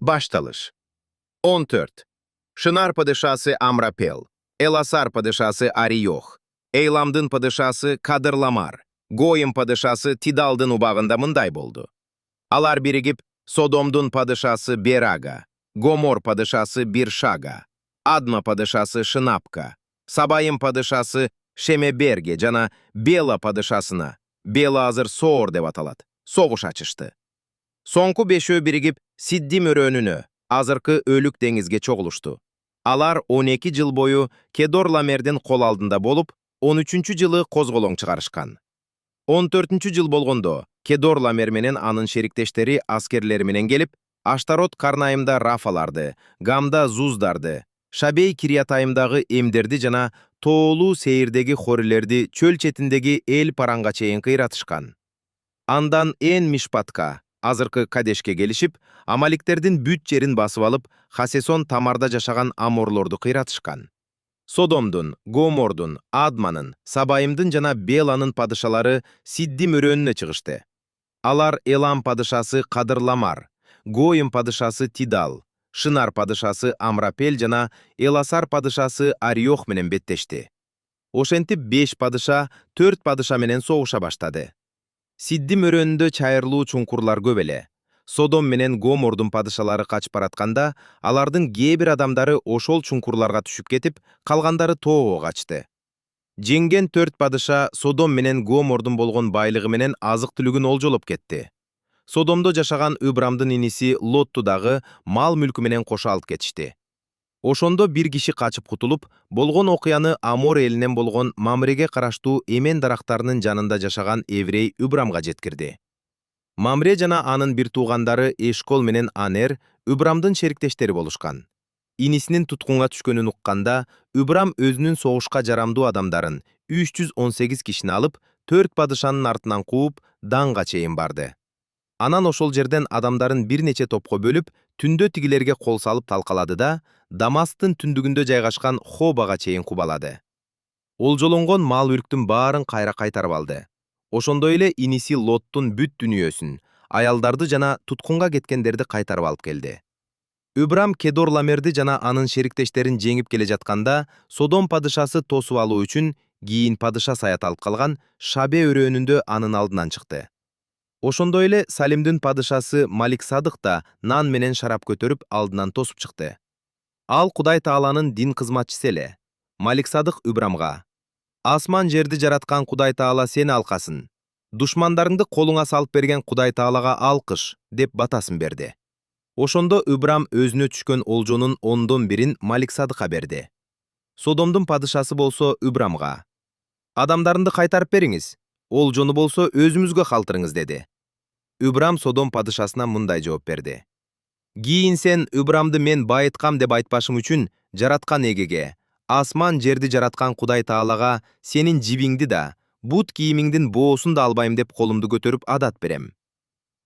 Baştalış. 14. Şınar padişası Amrapel, Elasar padişası Ariyoh, Eylamdın padişası Kadırlamar, Goyim padişası Tidaldın ubağında mınday boldu. Alar birigip Sodomdun padişası Beraga, Gomor padişası Birşaga, Adma padişası Şınapka, Sabayım padişası Şemeberge cana Bela padişasına, Bela hazır Soğur dev atalat, soğuş açıştı. Sonku beşö birigip Siddim örönünü, azırkı Ölük dengizge çoğuluştu. Alar 12 jıl boyu Kedorlamer'den kol aldında bolup, 13. jılı kozgolоң çıkarışkan. 14. jıl bolgondo Kedorlamer menen anın şerikteşleri askerleri menen gelip, Aştarot Karnayımda Rafalardı, Gamda Zuzdardı, Şabey Kiryatayımdağı emderdi jana Toğulu seyirdegi horilerdi çöl çetindegi el paranga çeyin kıyratışkan. Andan en Mişpatka, azırkı Kadeşke gelişip, Amaliklerдің бүт жерін басып алып, Хасесон тамарда жашаған аморлорду кыйратышкан. Соdomдун, Гомордун, Адманын, Сабайымдын жана Беланын падышалары Сиддим өрөнүнө чыгышты. Алар Элам падышасы Кадырламар, Гоим падышасы Тидал, Шынар падышасы Амрапел жана Эласар падышасы Ариох менен беттешти. Ошентип 5 падыша 4 падыша менен согуша баштады. Сиддим өрөнүндө чайырлуу чуңкурлар көп эле. Содом менен Гомордун падышалары качып баратканда, алардын кээ бир адамдары ошол чуңкурларга түшүп кетип, калгандары тоого качты. Жеңген 4 падыша Содом менен Гомордун болгон байлыгы менен азык-түлүгүн олжолоп кетти. Содомдо жашаган Ыбрамдын иниси Лотту дагы мал мүлкү менен кошо алып кетишти. Ошондо бир киши качып кутулуп, болгон окуяны Амор элинен болгон Мамреге караштуу эмен дарактарынын жанында жашаган еврей Ыбрамга жеткирди. Мамре жана анын бир туугандары Эшкол менен Анер Ыбрамдын шериктештери болушкан. Инисинин туткунга түшкөнүн укканда, Ыбрам өзүнүн согушка жарамдуу адамдарын 318 кишини алып, 4 падышанын артынан кууп, Данга чейин барды. Анан ошол жерден адамдарын бир нече топко бөлүп, түндө тигилерге кол салып талкалады да, Дамастын түндүгүндө жайгашкан Хобага чейин кубалады. Олжолонгон мал мүлктүн баарын кайра кайтарып алды. Ошондой эле иниси Лоттун бүт дүнүйөсүн, аялдарды жана туткунга кеткендерди кайтарып алып келди. Ыбрам Kedorlamerди жана анын шериктештерин жеңип келе жатканда, Содом падышасы тосуп алуу үчүн кийин падыша саят алып калган Шабе өрөөнүндө анын алдынан чыкты. Ошондой эле Салимдин падышасы Малик Садык да нан менен шарап көтөрүп алдынан тосуп чыкты. Ал Кудай Тааланын дин кызматчысы эле. Малик Садык Ыбрамга: «Асман жерди жараткан Кудай Таала сени алкасын. Душмандарыңды колуңа салып берген Кудай Таалага алкыш» деп батасын берди. Ошондо Ыбрам өзүнө түшкөн олжонун 10/1 Малик Садыкка берди. Содомдун падышасы болсо Ыбрамга: «Адамдарымды кайтарып бериңиз, олжону болсо өзүмүзгө калтырыңыз» деди. Ыбрам Содом падышасына мындай жооп берди: «Кийин сен Ыбрамды мен байыткам деп айтпашым үчүн жараткан эгеге, асман жерди жараткан Кудай Таалага сенин жибиңди да, бут кийимиңдин боосун да албайм деп колумду көтөрүп адат берем.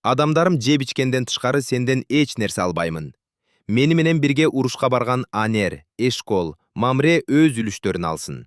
Адамдарым жеп ичкенден тышкары сенден эч нерсе албаймын. Мени менен бирге урушка барган Анер, Эшкол, Мамре өз үлүштөрүн алсын.